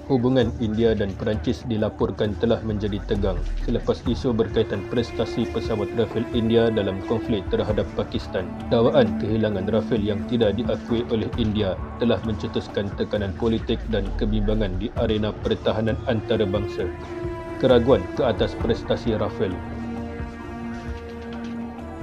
Hubungan India dan Perancis dilaporkan telah menjadi tegang selepas isu berkaitan prestasi pesawat Rafale India dalam konflik terhadap Pakistan. Dakwaan kehilangan Rafale yang tidak diakui oleh India telah mencetuskan tekanan politik dan kebimbangan di arena pertahanan antarabangsa. Keraguan ke atas prestasi Rafale.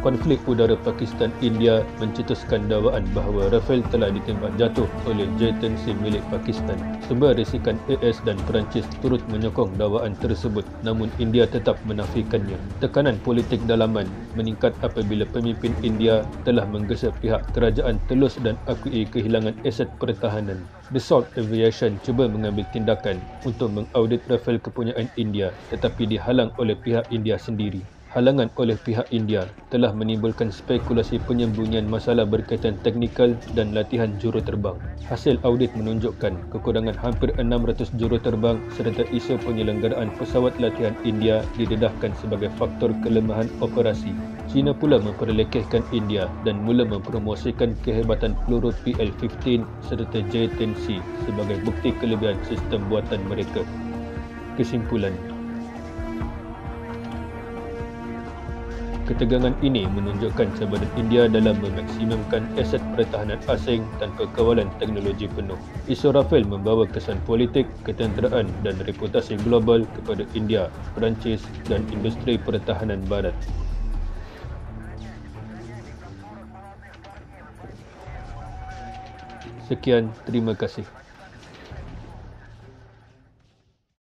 Konflik udara Pakistan-India mencetuskan dakwaan bahawa Rafale telah ditembak jatuh oleh jet-tansi milik Pakistan. Sumber risikan AS dan Perancis turut menyokong dakwaan tersebut, namun India tetap menafikannya. Tekanan politik dalaman meningkat apabila pemimpin India telah menggesa pihak kerajaan telus dan akui kehilangan aset pertahanan. Dassault Aviation cuba mengambil tindakan untuk mengaudit Rafale kepunyaan India, tetapi dihalang oleh pihak India sendiri. Halangan oleh pihak India telah menimbulkan spekulasi penyembunyian masalah berkaitan teknikal dan latihan juruterbang. Hasil audit menunjukkan kekurangan hampir 600 juruterbang serta isu penyelenggaraan pesawat latihan India didedahkan sebagai faktor kelemahan operasi. China pula memperlekehkan India dan mula mempromosikan kehebatan peluru PL-15 serta jet-tansi sebagai bukti kelebihan sistem buatan mereka. Kesimpulan, ketegangan ini menunjukkan cabaran India dalam memaksimumkan aset pertahanan asing tanpa kawalan teknologi penuh. Isu Rafale membawa kesan politik, ketenteraan dan reputasi global kepada India, Perancis dan industri pertahanan barat. Sekian, terima kasih.